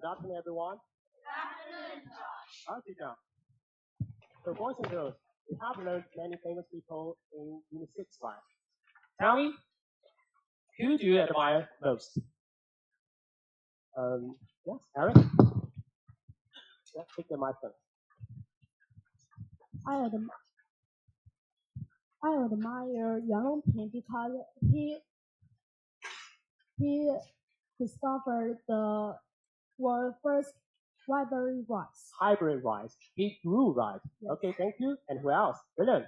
Good afternoon, everyone. Okay, now, so boys and girls, we have learned many famous people in Unit 6, right? Tell me, who do you admire most? Yes, Eric? Yeah, take the microphone. I admire, I admire Yang Longping because he discovered the world's first hybrid rice. Hybrid rice. He grew rice. Yes. Okay, thank you. And who else? Brilliant.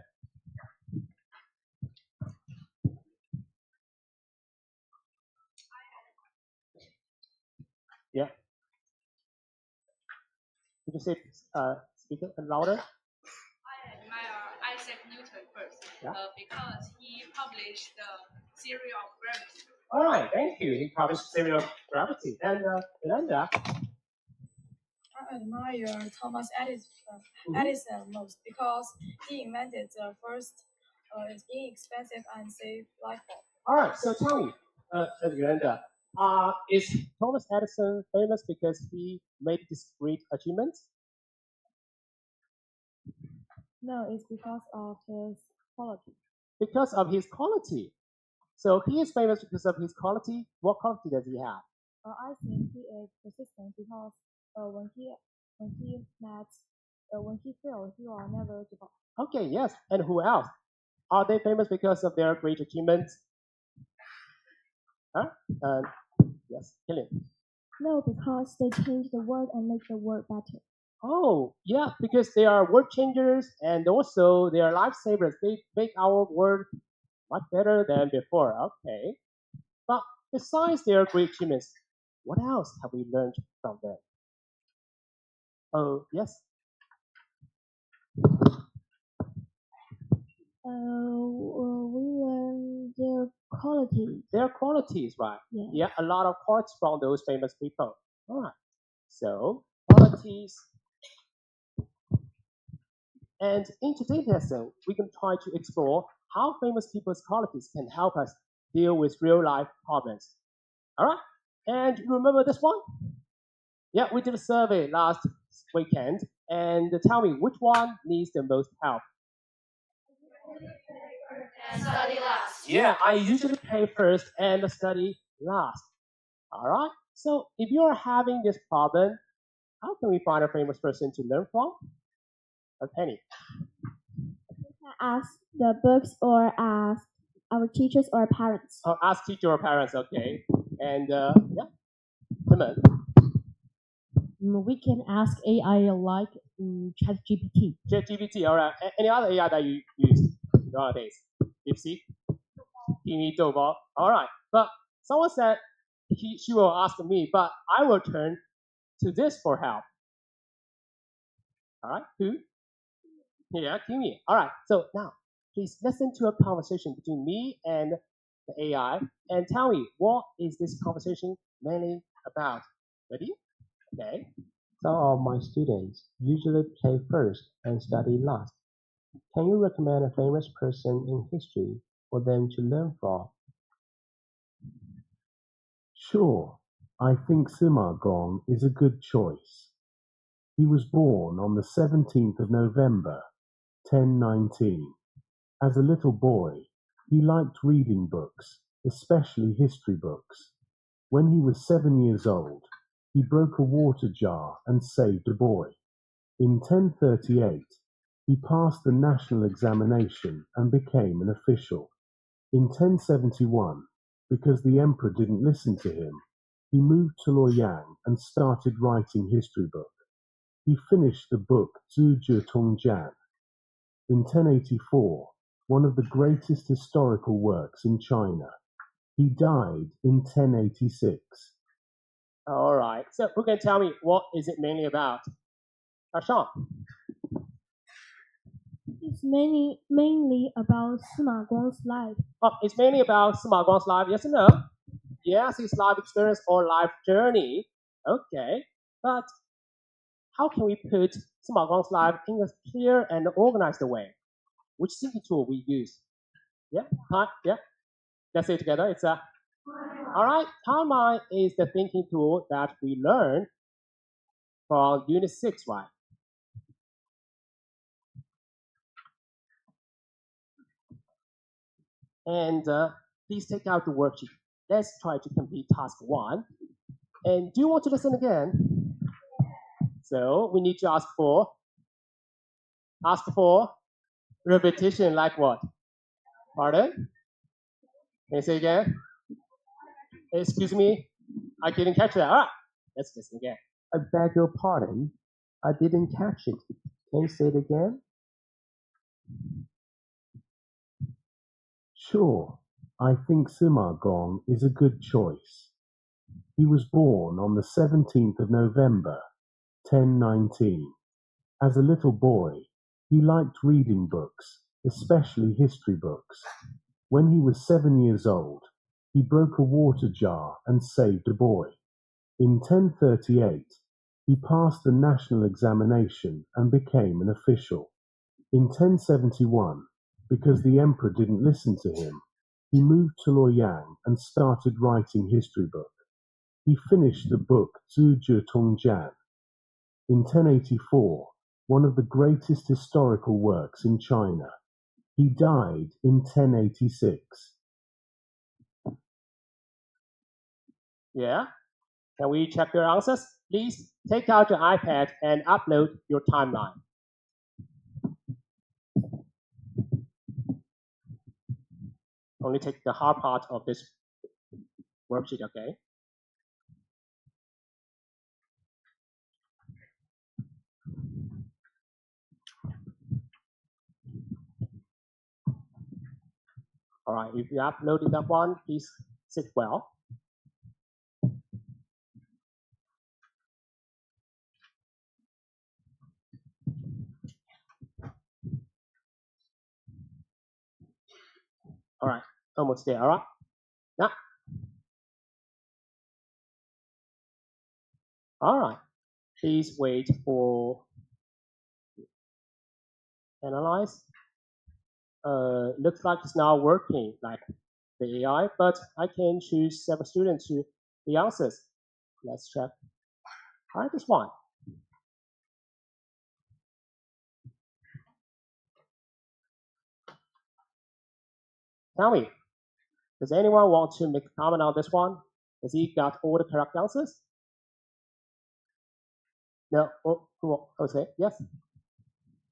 Yeah. Could you say, speak it louder? I admire Isaac Newton first because he published the theory of gravity. All right, thank you. He published theory of gravity. And Yolanda? I admire Thomas Edison most because he invented the first inexpensive and safe light bulb. All right, so tell me, Yolanda, is Thomas Edison famous because he made this great achievement? No, it's because of his quality. Because of his quality. So he is famous because of his quality. What quality does he have? I think he is persistent because when he fails, he will never give up. Okay, yes. And who else? Are they famous because of their great achievements? Huh? Yes, Killian. No, because they change the world and make the world better. Oh, yeah, because they are world changers and also they are lifesavers. They make our world much better than before. Okay. But besides their great achievements, what else have we learned from them? Oh, yes. We learn their qualities. Their qualities, right? Yeah. Yeah, a lot of quotes from those famous people. All right. So, qualities. And in today's lesson, we can try to explore how famous people's qualities can help us deal with real life problems. All right? And you remember this one? Yeah, we did a survey last weekend. And tell me, which one needs the most help? And study last. Yeah, I usually pay first and study last. All right? So if you're having this problem, how can we find a famous person to learn from? Penny. Ask the books or ask our teachers or parents. Oh, ask teacher or parents, okay. And yeah, Timon. We can ask AI like ChatGPT. ChatGPT, all right. Any other AI that you use nowadays? DeepSeek, Kimi, Douba. All right. But someone said she will ask me, but I will turn to this for help. All right. Who? Yeah, Kimi. All right. So now, please listen to a conversation between me and the AI, and tell me what is this conversation mainly about. Ready? Okay. Some of my students usually play first and study last. Can you recommend a famous person in history for them to learn from? Sure, I think Sima Gong is a good choice. He was born on the 17th of November, 1019. As a little boy, he liked reading books, especially history books. When he was 7 years old, he broke a water jar and saved a boy. In 1038, he passed the national examination and became an official. In 1071, because the emperor didn't listen to him, he moved to Luoyang and started writing history book. He finished the book Zhu Tongjian. In 1084, one of the greatest historical works in China. He died in 1086. All right. So who can tell me what is it mainly about? Sean. It's mainly about Sima Guang's life. Oh, it's mainly about Sima Guang's life. Yes or no? Yes, his life experience or life journey. Okay. But how can we put Sima Guang's life in a clear and organized way? Which thinking tool we use? Yeah. Hi. Yeah. Let's say it together. It's a. All right. Timeline is the thinking tool that we learn for Unit 6, right? And please take out the worksheet. Let's try to complete task 1. And do you want to listen again? So we need to ask for repetition, like what? Pardon? Can you say again? Excuse me, I didn't catch that. All right, let's listen again. I beg your pardon. I didn't catch it. Can you say it again? Sure, I think Sima Gong is a good choice. He was born on the 17th of November, 1019. As a little boy, he liked reading books, especially history books. When he was 7 years old, he broke a water jar and saved a boy. In 1038, he passed the national examination and became an official. In 1071, because the emperor didn't listen to him, he moved to Luoyang and started writing history book. He finished the book Zhu Tongjian. In 1084, one of the greatest historical works in China. He died in 1086. Yeah? Can we check your answers? Please take out your iPad and upload your timeline. Only take the hard part of this worksheet, okay? All right, if you uploaded that one, please sit well. All right, almost there, all right? Now, all right, please wait for analyze. Looks like it's not working like the AI, but I can choose several students to the answers. Let's check. All right, this one. Tell me, does anyone want to make a comment on this one? Has he got all the correct answers? No? Jose, yes?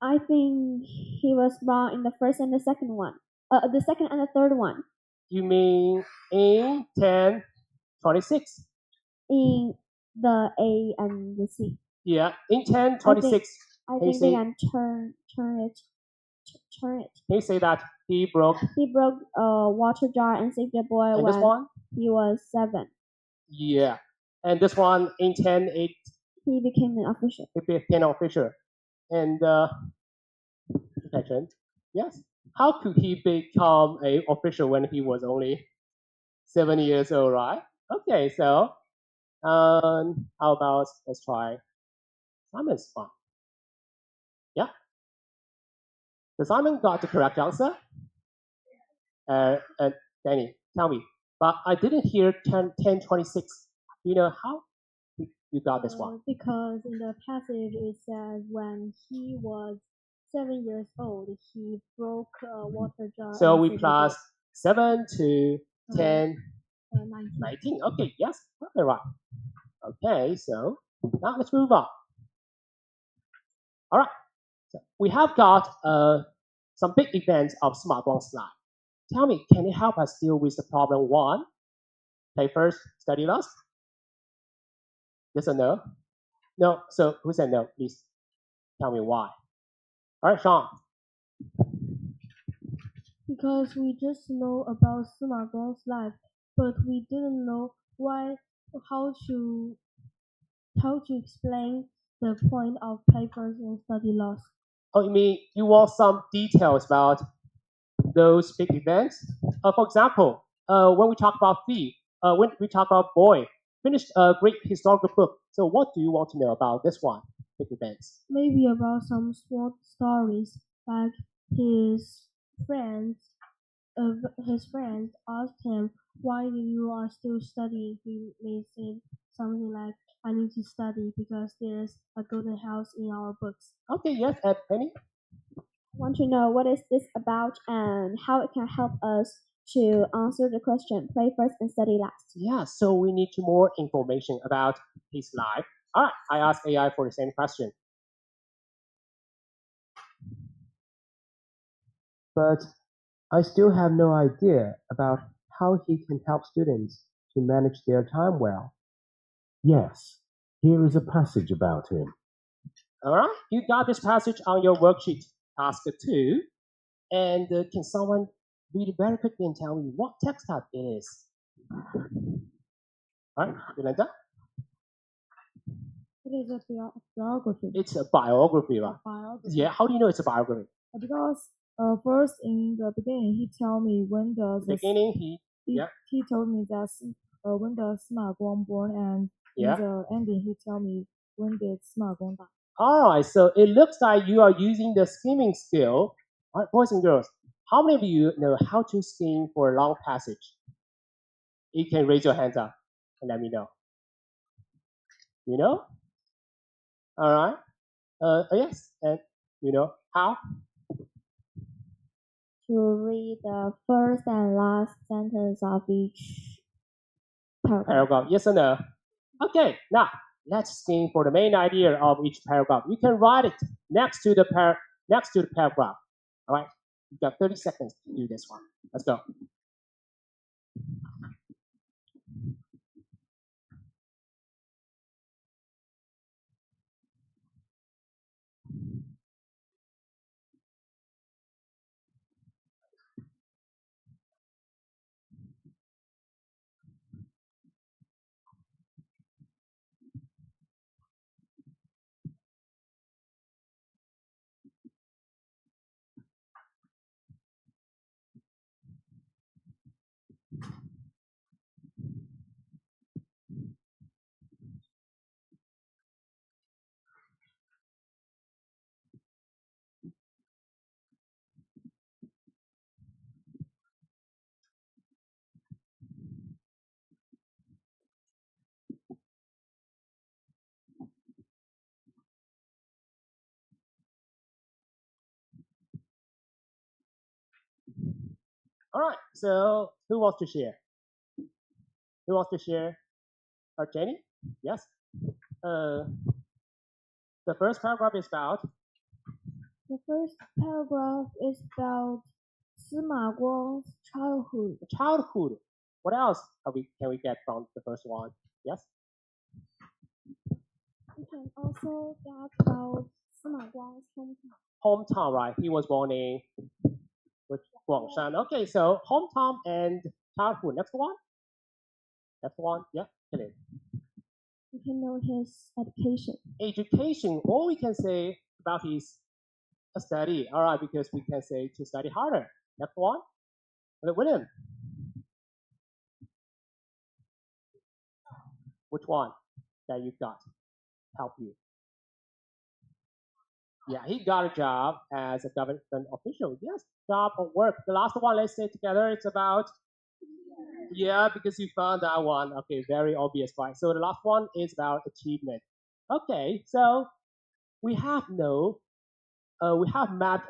I think he was born in the first and the second one. The second and the third one. You mean in 1026? In the A and the C. Yeah, in 1026. I think they can turn it. Can you say that he broke a water jar and saved the boy and when this one? he was 7. Yeah. And this one in 10:8 He became an official. he became an official. And attention. Yes. How could he become an official when he was only 7 years old, right? Okay, so how about let's try Simon's one. Yeah. So Simon got the correct answer. And Danny, tell me. But I didn't hear 1026. You know how you got this one? Because in the passage it says when he was 7 years old, he broke a water jar. So we plus 7 to 10, 19. Okay, yes, okay, right. Okay, so now let's move on. All right, so we have got some big events of Smart Bond slide. Tell me, can you help us deal with the problem 1? Play first, study last? Yes or no? No, so who said no? Please tell me why. All right, Sean. Because we just know about Sima Gong's life, but we didn't know how to explain the point of play first and study last. Oh, you mean you want some details about those big events? For example, when we talk about thief, when we talk about boy, finished a great historical book. So what do you want to know about this one, big events? Maybe about some small stories, like his friends asked him, why you are still studying? He may say something like, I need to study because there's a golden house in our books. Okay, yes, Penny? Want to know what is this about and how it can help us to answer the question, play first and study last. Yeah, so we need more information about his life. All right, I asked AI for the same question. But I still have no idea about how he can help students to manage their time well. Yes, here is a passage about him. All right, you got this passage on your worksheet, task 2. And can someone read it very quickly and tell me what text type it is? All right, Yolanda? It is a biography. It's a biography, right? Biography. Yeah, how do you know it's a biography? Because first in the beginning he told me when the Beginning, he told me that when the Sima Guang born, and Yeah. in the ending he told me when did Sima Guang die. All right, so it looks like you are using the skimming skill. All right, boys and girls, how many of you know how to skim for a long passage? You can raise your hands up and let me know. You know? All right. Yes, and you know how? To read the first and last sentence of each paragraph. Yes or no? Okay, now let's skim for the main idea of each paragraph. You can write it next to the paragraph. All right, you've got 30 seconds to do this one. Let's go. All right, so who wants to share? Who wants to share? Jenny? Yes? The first paragraph is about The first paragraph is about Sima Guang's childhood. childhood. What else can we get from the first one? Yes? We can also get about Sima Guang's hometown. Hometown, right? He was born in Guangshan. Okay, so hometown and childhood. Next one? Next one? Yeah, get it. We can know his education. Education, or we can say about his study. All right, because we can say to study harder. Next one? William. Which one that you got? Help you. Yeah, he got a job as a government official. Yes, job or work. The last one, let's say together, it's about, yeah, because you found that one. Okay, very obvious, right? So the last one is about achievement. Okay, so we have mapped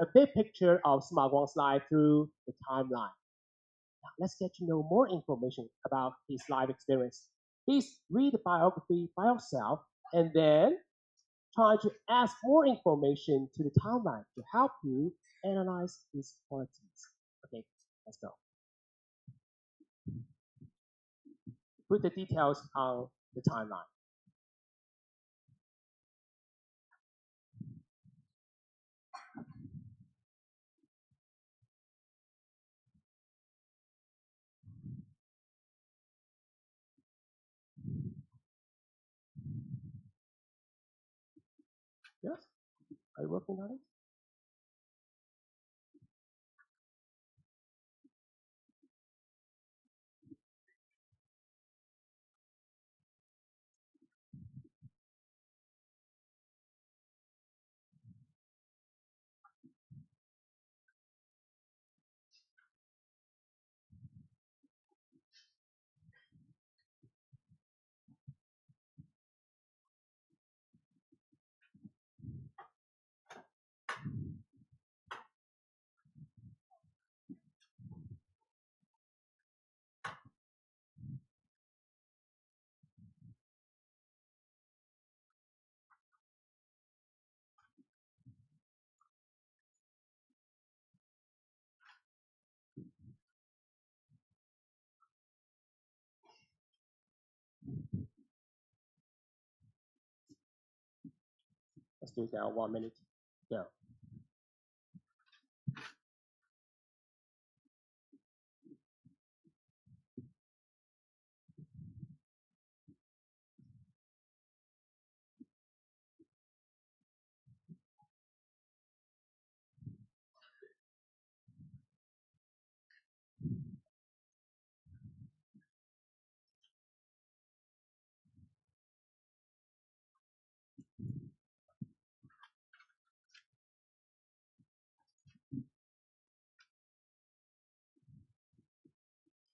a big picture of Sima Guang's life through the timeline. Now let's get to know more information about his life experience. Please read the biography by yourself and then try to add more information to the timeline to help you analyze his qualities. Okay, let's go. Put the details on the timeline. Yes? Are you working on it? Let's do that 1 minute. Go.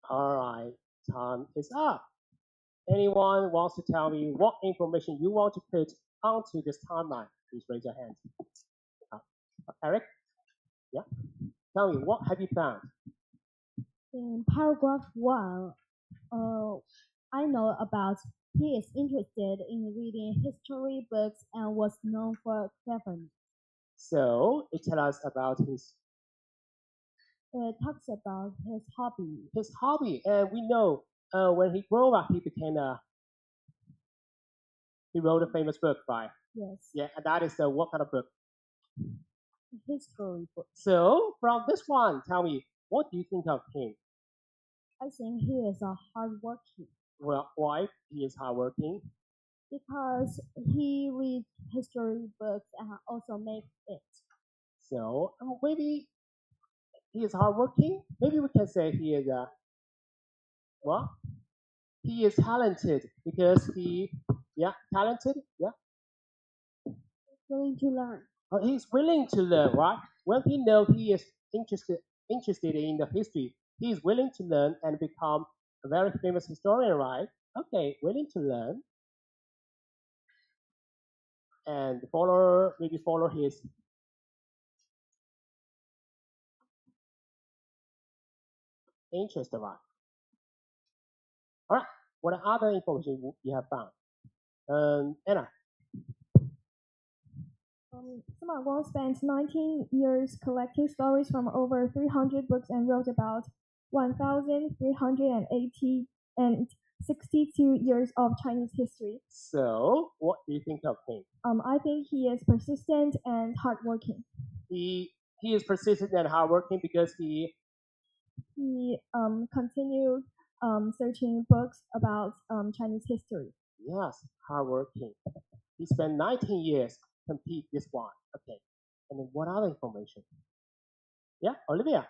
All right, time is up. Anyone wants to tell me what information you want to put onto this timeline? Please raise your hand. Eric? Yeah? Tell me, what have you found? In paragraph 1, I know about he is interested in reading history books and was known for cleverness. So, it tells us about It talks about his hobby. his hobby, and we know when he grew up, he wrote a famous book, right? Yes, Yeah, and that is what kind of book? history book. So, from this one, tell me, what do you think of him? I think he is a hardworking Well, why he is hardworking? because he reads history books and also makes it. So, maybe he is hardworking. Maybe we can say he is he is talented because talented, yeah. Willing to learn. He's willing to learn, right? When he knows he is interested in the history, he is willing to learn and become a very famous historian, right? Okay, willing to learn and follow his interest, right? All right. What other information you have found? Anna. Sima Guang spent 19 years collecting stories from over 300 books and wrote about 1,380 and 62 years of Chinese history. So, what do you think of him? I think he is persistent and hardworking. He is persistent and hardworking because he continued searching books about Chinese history. yes, hardworking. He spent 19 years complete this one. Okay. And then what other information? Yeah, Olivia.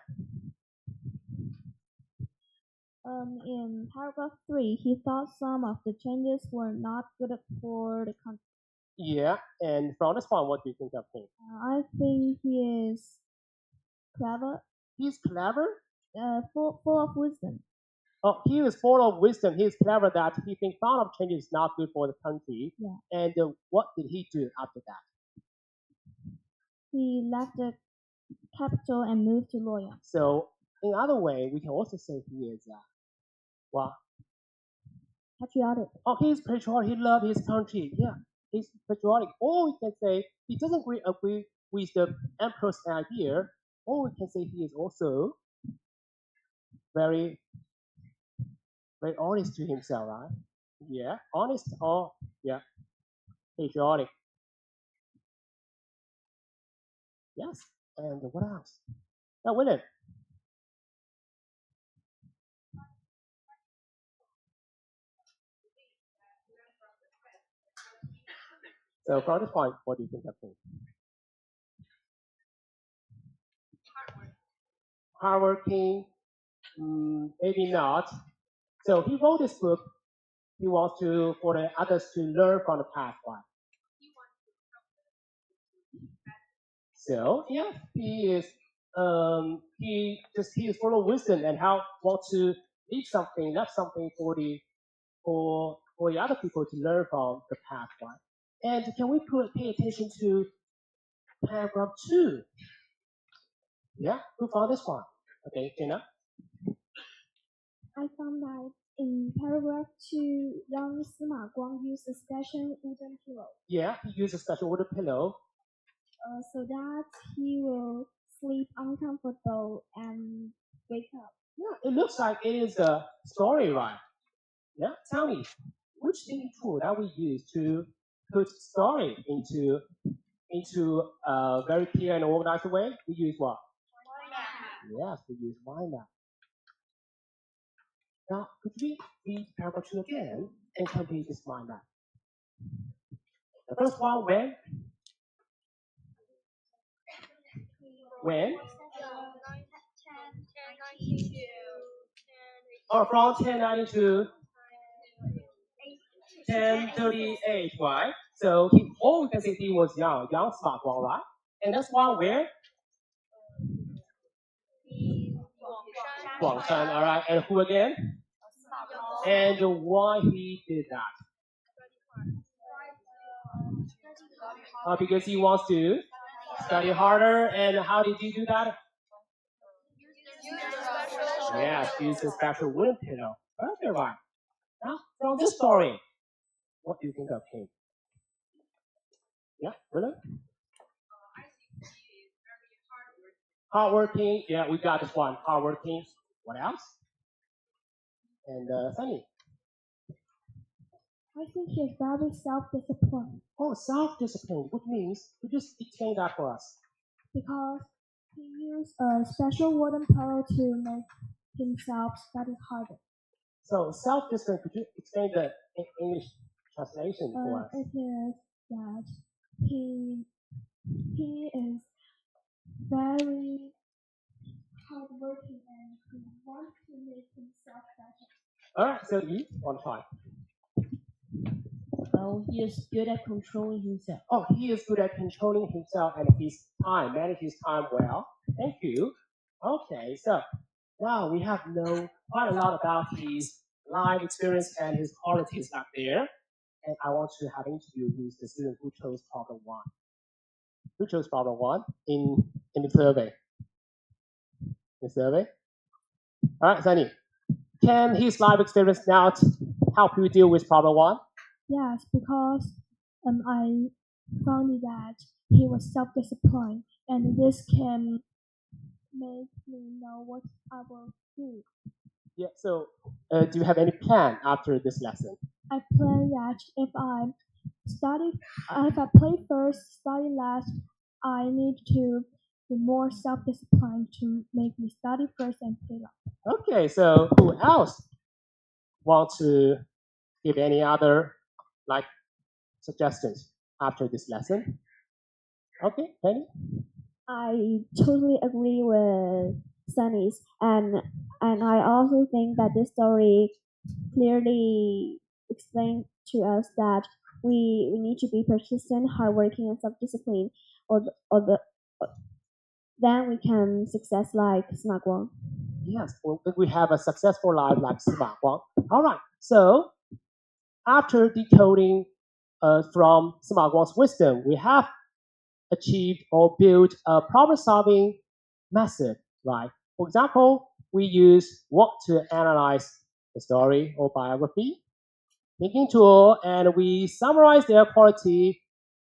In paragraph 3, he thought some of the changes were not good for the country. Yeah, and from this one, what do you think of him? I think he is clever, He's clever. full of wisdom. Oh, he is full of wisdom. He is clever that he thinks thought of change is not good for the country. Yeah. And what did he do after that? He left the capital and moved to Luoyang. So, in other way, we can also say he is Patriotic. Oh, he's patriotic. He loves his country. Yeah, he's patriotic. Or we can say he doesn't agree with the emperor's idea. Or we can say he is also very, very honest to himself, right? Yeah, honest or patriotic. Yes. And what else? Now, William. So from this point, what do you think of him? Hardworking, maybe not. So he wrote this book. He wants for the others to learn from the past, right? So yeah, he is. He is full of wisdom and how want to leave something, left something for the other people to learn from the past, right? And can we pay attention to paragraph 2? Yeah, who found this one? Okay, Tina. I found that in paragraph 2, young Sima Guang used a special wooden pillow. Yeah, he used a special wooden pillow. So that he will sleep uncomfortable and wake up. Yeah, it looks like it is a story, right? Yeah, tell me, which thinking tool that we use to put story into into a very clear and organized way, we use what? Yes, we use mind map. Now, could we read paragraph 2 again and complete this mind map? The first one, when? When? Or from 1090 to 1038, right? So all we can say he was young smart one, right? And that's one where? Guangshan, all right. And who again? And why he did that? Because he wants to study harder. And how did he do that? Yes, use a special wooden pillow. Okay, right. Now, from this story, what do you think of him? Yeah, really? Hardworking. Yeah, we got this one. Hardworking. What else? And Sunny. I think he's very self-disciplined. Oh, self-discipline. What means? Could you just explain that for us? Because he used a special wooden pillow to make himself study harder. So self-discipline. Could you explain the English translation for us? It is that he is very hardworking and he wants to make himself better. All right. So you want to try? Well, he is good at controlling himself. Oh, he is good at controlling himself and his time, manage his time well. Thank you. Okay, so now we have known quite a lot about his life experience and his qualities up there. And I want to have an interview with the student who chose problem 1. Who chose problem 1 in the survey? The survey? All right, Sunny. Can his life experience now help you deal with problem 1? Yes, because I found that he was self-disciplined, and this can make me know what I will do. Yeah. So, do you have any plan after this lesson? I plan that if I play first, study last, I need to be more self-disciplined to make me study first and play last. Okay. So, who else want to give any other suggestions after this lesson? Okay, Penny. I totally agree with Sunny's, and I also think that this story clearly explained to us that we need to be persistent, hardworking, and self-disciplined, then we can success like Smart Wang. Yes, we have a successful life like Smart Wang. All right. So after decoding from Smart Wang's wisdom, we have achieved or built a problem-solving method, right? For example, we use what to analyze the story or biography, thinking tool, and we summarize their quality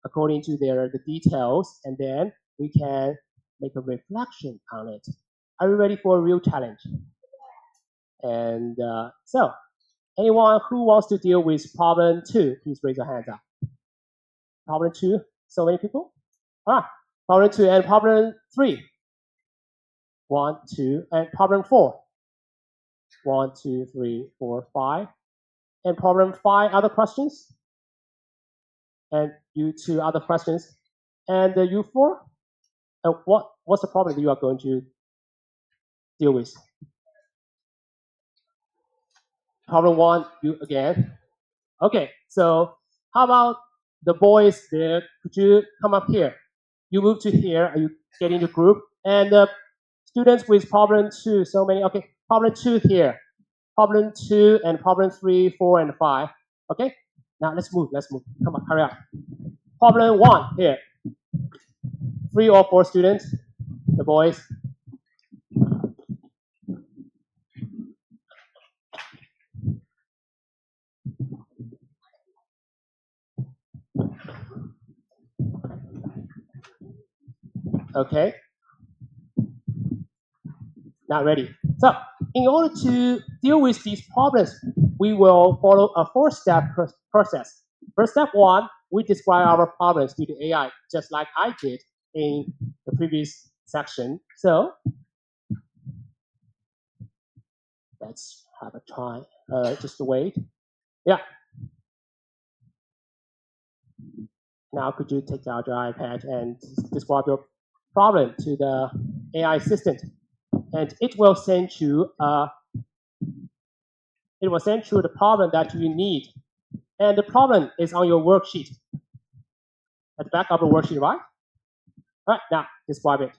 according to the details, and then we can make a reflection on it. Are you ready for a real challenge? And so, anyone who wants to deal with problem 2, please raise your hands up. Problem 2, so many people? Problem 2 and problem 3. 1, 2, and problem 4. 1, 2, 3, 4, 5. And problem 5, other questions? And you 2 other questions. And you 4? What's the problem that you are going to deal with? Problem 1, you again. Okay, so how about the boys there? Could you come up here? You move to here, and you get into group. And students with problem 2, so many. Okay, problem 2 here. Problem 2 and problem 3, 4, and 5. Okay, now let's move. Come on, hurry up. Problem 1 here. 3 or 4 students, the boys. Okay. Not ready. So, in order to deal with these problems, we will follow a 4-step process. First step 1, we describe our problems to the AI, just like I did in the previous section. So let's have a try. Just wait. Yeah. Now could you take out your iPad and describe your problem to the AI assistant, and it will send you the problem that you need, and the problem is on your worksheet at the back of the worksheet, right? All right, now describe it.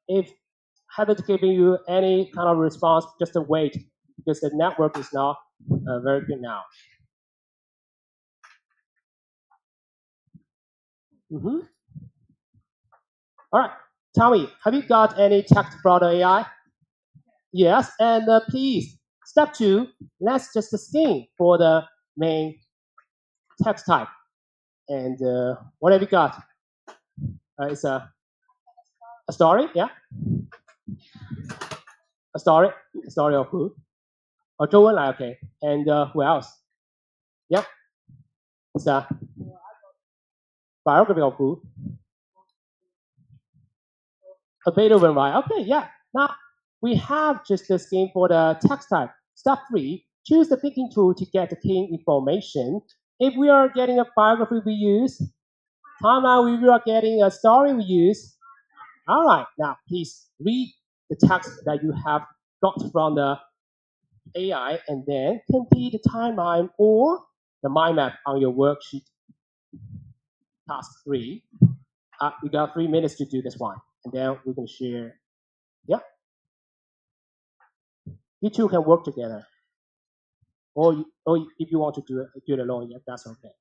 If haven't given you any kind of response, just wait because the network is not very good now. Mm-hmm. All right, tell me, have you got any text from the AI? Yes, and please, step 2, let's just scan for the main text type. And what have you got? It's a story, yeah? A story of who? Oh, 中文来 okay. And who else? Yeah, it's a biography of who? A Beethoven, right? Okay, yeah. Now, we have just the scheme for the text type. Step 3, choose the picking tool to get the key information. If we are getting a biography, we use. Timeline, we are getting a story, we use. All right, now please read the text that you have got from the AI and then complete the timeline or the mind map on your worksheet. Task 3. You got 3 minutes to do this one, and then we can share. Yeah. You two can work together. Or if you want to do it alone, yeah, that's okay.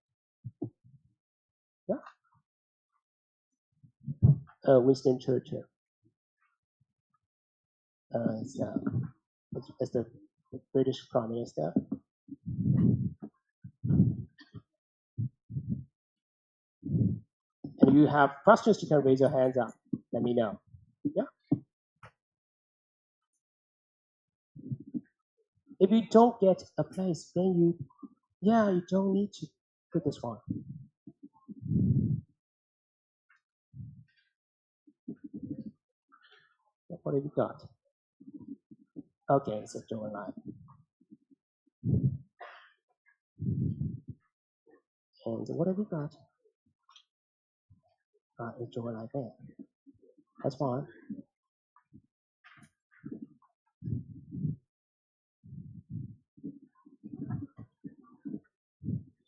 Yeah. Winston Churchill. It's the British Prime Minister. And you have questions, you can raise your hands up. Let me know. Yeah. If you don't get a place, then you don't need to put this one. What have you got? Okay, it's a Joe line. And what have you got? A Joe line there. That's fine.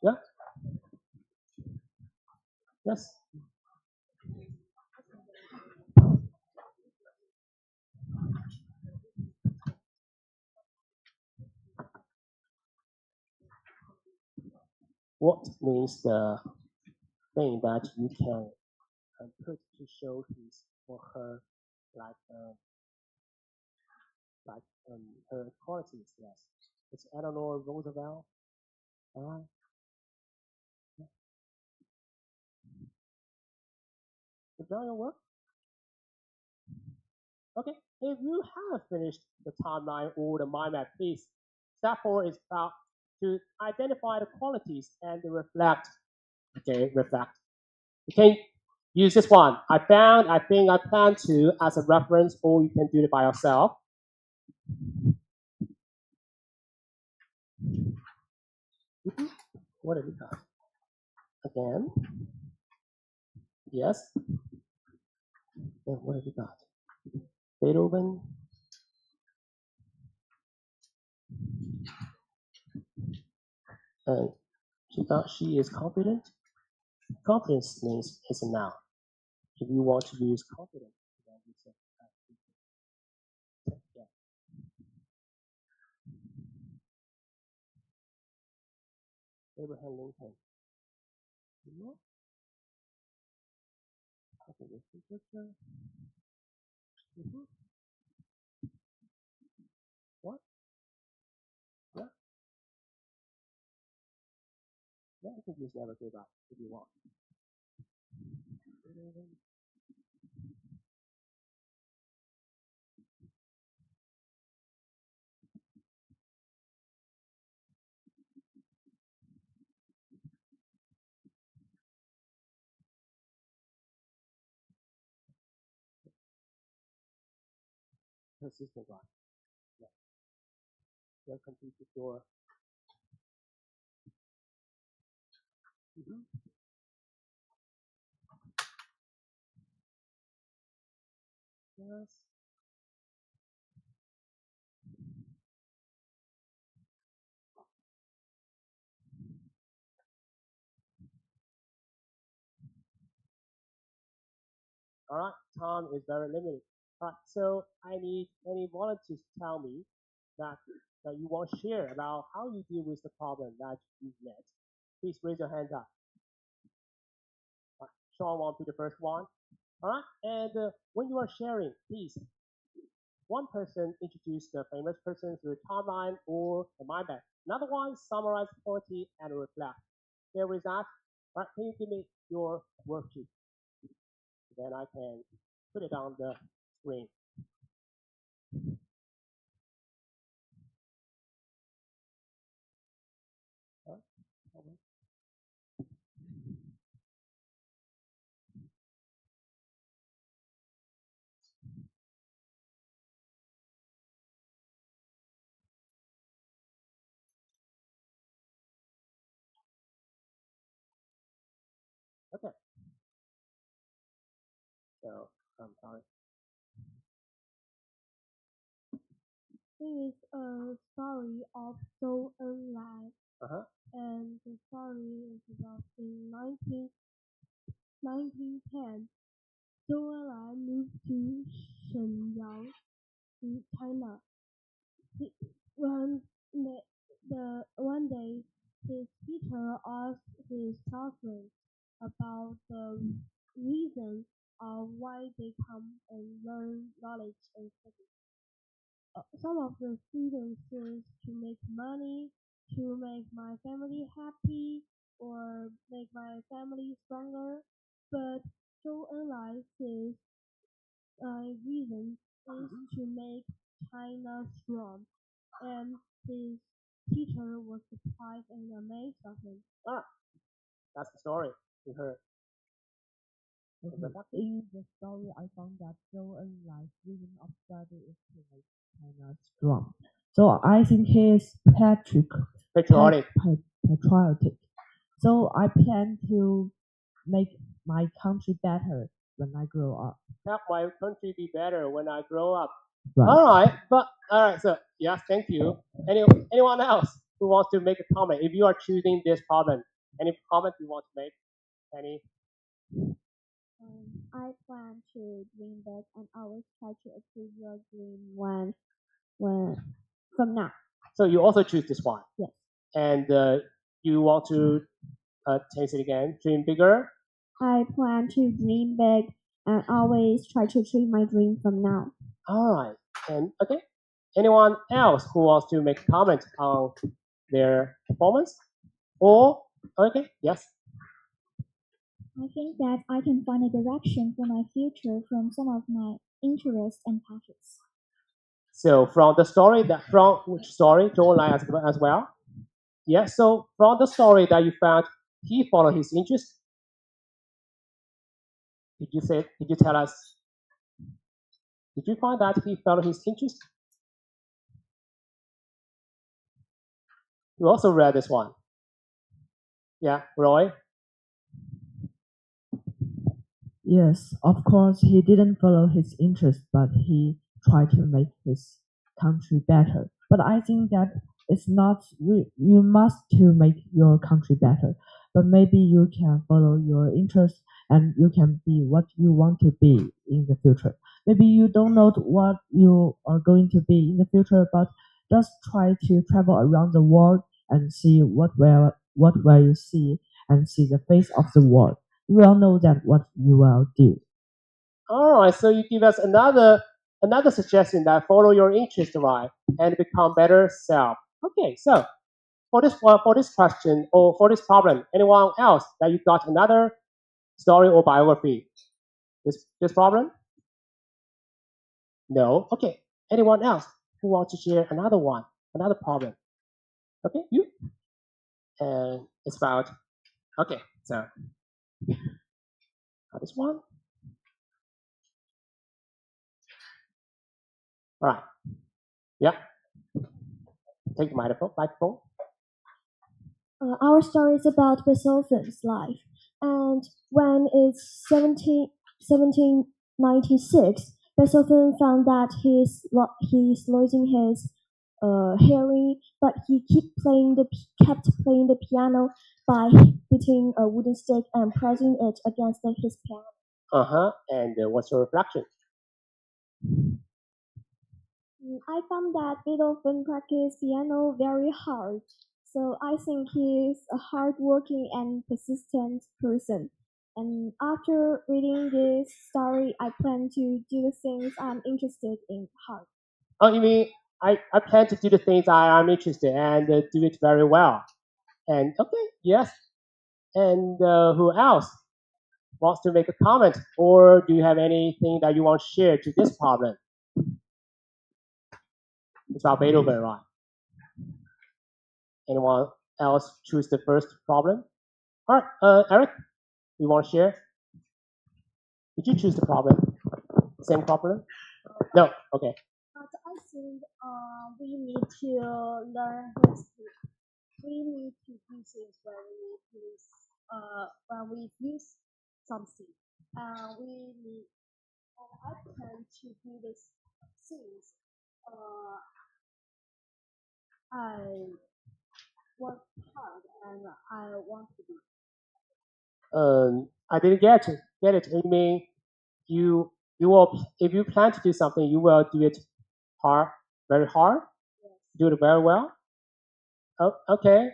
Yeah. Yes. What means the thing that you can put to show his or her like her qualities? Yes. It's Eleanor Roosevelt. All right. You done your work? Okay. If you have finished the timeline or the mind map, please. Step 4 is about to identify the qualities and reflect. Okay, reflect. You can use this one. I think, I plan to as a reference, or you can do it by yourself. What have we got? Again. Yes. And what have we got? Beethoven. And she thought she is confident. Confidence means it's a noun. If you want to use confident, then you say yeah. Abraham Lincoln. What? Yeah. Yeah, you can use never give up if you want. Persistent one. Yeah. They'll complete the door. Yes. All right, time is very limited. All right, so I need any volunteers to tell me that that you want to share about how you deal with the problem that you've met. Please raise your hand up. All right, Sean will be the first one. All right, and when you are sharing, please, one person introduce the famous person through a timeline or a mind map. Another one summarize quality and reflect. Here with that, all right, can you give me your worksheet? Then I can put it on the screen. All right. Okay. So I'm sorry. It is a story of Zhou Enlai, Uh-huh. and the story is about in 1910. Zhou Enlai moved to Shenyang in China. When one day, his teacher asked his classmates about the reason of why they come and learn knowledge and study. Some of the students says to make money, to make my family happy, or make my family stronger. But Zhou Enlai says reason is to make China strong, and his teacher was surprised and amazed of him. All right. That's the story we heard. Okay. In the story, I found that Zhou Enlai's reason of study is to make China strong. So I think he is Patriotic. patriotic. So I plan to make my country better when I grow up. Help my country be better when I grow up. Right. All right. So yes, thank you. Anyone else who wants to make a comment? If you are choosing this problem, any comment you want to make? Any? I plan to dream big and always try to achieve your dream when from now. So you also choose this one. Yes. And you want to taste it again? Dream bigger. I plan to dream big and always try to achieve my dream from now. All right. And okay. Anyone else who wants to make a comment on their performance? Or okay, yes. I think that I can find a direction for my future from some of my interests and passions. So from the story from which story, Joel as well? Yes. So from the story that you found, he followed his interest. Did you tell us? Did you find that he followed his interest? You also read this one. Yeah, Roy? Yes, of course, he didn't follow his interest, but he tried to make his country better. But I think that it's not you must to make your country better, but maybe you can follow your interest and you can be what you want to be in the future. Maybe you don't know what you are going to be in the future, but just try to travel around the world and see what will you see and see the face of the world. You will know that what you will do. All right, so you give us another suggestion that follow your interest, right, and become better self. Okay, so for this question or for this problem, anyone else that you got another story or biography? This problem? No. Okay. Anyone else who wants to share another one, another problem? Okay, you. And it's about. Okay, so this one. All right. Yeah. Take the microphone. Our story is about Beethoven's life, and when it's 1796, Beethoven found that he's losing his hearing, but he kept playing the piano by beating a wooden stick and pressing it against his piano. And what's your reflection? I found that Beethoven practiced piano very hard, so I think he's a hardworking and persistent person. And after reading this story, I plan to do the things I'm interested in hard. Oh, you mean I plan to do the things I am interested in and do it very well. And okay, yes. And who else wants to make a comment, or do you have anything that you want to share to this problem? It's about Beethoven, right? Anyone else choose the first problem? All right, Eric, you want to share? Did you choose the problem? Same problem? No. Okay. But I think we need to learn history. We need to do things when we use something. We need. I plan to do these things. I work hard and I want to do. I didn't get it. You mean you will, if you plan to do something, you will do it very hard, Yes. do it very well. Oh, okay.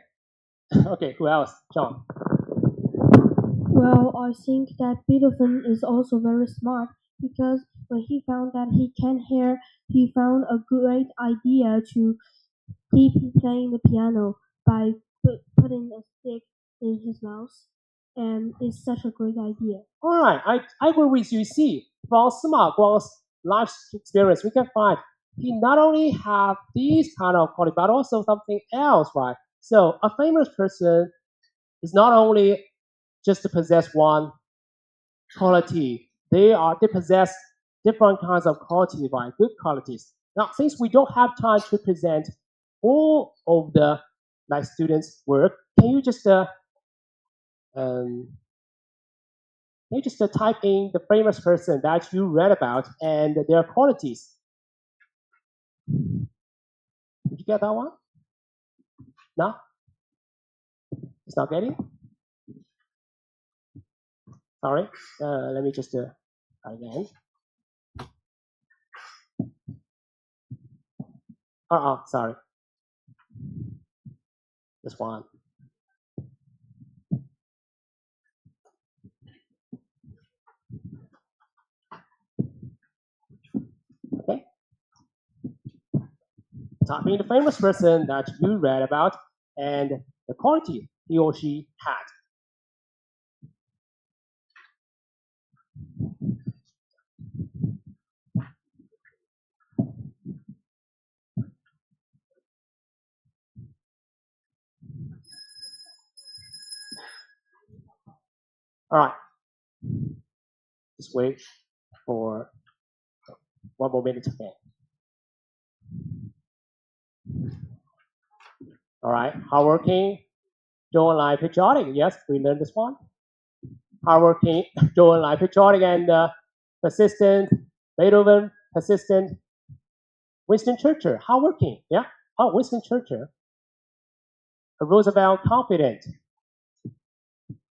Okay. Who else? John. Well, I think that Beethoven is also very smart because when he found that he can hear, he found a great idea to keep playing the piano by putting a stick in his mouth, and it's such a great idea. All right, I agree with you. See, from Sima Guang's life experience, we can find he not only have these kind of quality, but also something else, right? So a famous person is not only just to possess one quality. They possess different kinds of quality, right? Good qualities. Now, since we don't have time to present all of the students' work, can you just um, type in the famous person that you read about and their qualities? Did you get that one? No? It's not getting? Sorry. Let me just try again. Sorry. This one. Okay. Type in the famous person that you read about and the quality he or she had. All right. Just wait for 1 more minute again. All right. Hardworking, don't lie, patriotic. Yes, we learned this one. Hardworking, don't lie, patriotic, and persistent. Beethoven, persistent. Winston Churchill, hardworking. Yeah. Oh, Winston Churchill. Roosevelt, confident.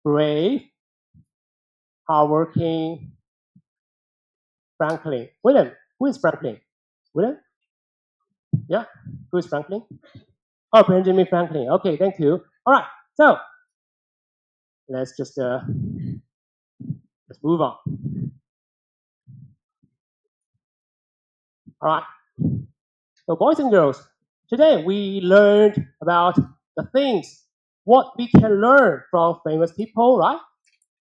Brave, hardworking. Franklin. William. Who is Franklin? William? Yeah. Who is Franklin? Oh, Benjamin Franklin. Okay, thank you. All right. So let's just let's move on. All right. So, boys and girls, today we learned about the things what we can learn from famous people, right?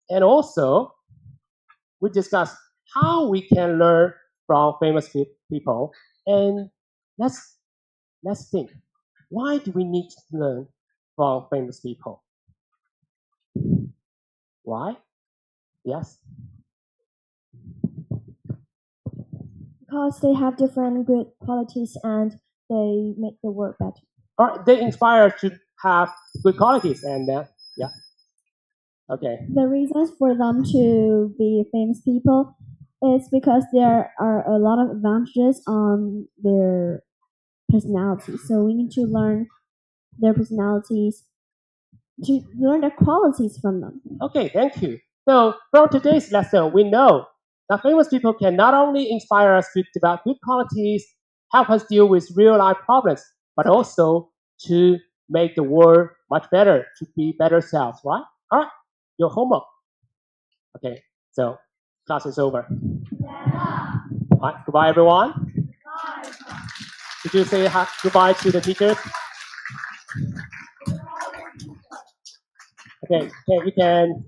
And also we discussed how we can learn from famous people. And let's think. Why do we need to learn from famous people? Why? Yes. Because they have different good qualities and they make the world better. All right. They inspire us to have good qualities, and yeah. Okay. The reasons for them to be famous people is because there are a lot of advantages on their personality. So we need to learn their personalities, to learn their qualities from them. Okay, thank you. So from today's lesson, we know that famous people can not only inspire us to develop good qualities, help us deal with real life problems, but also to make the world much better, to be better selves, right? All right, your homework. Okay, so class is over. All right, goodbye, everyone. Did you say goodbye to the teachers? Okay, you can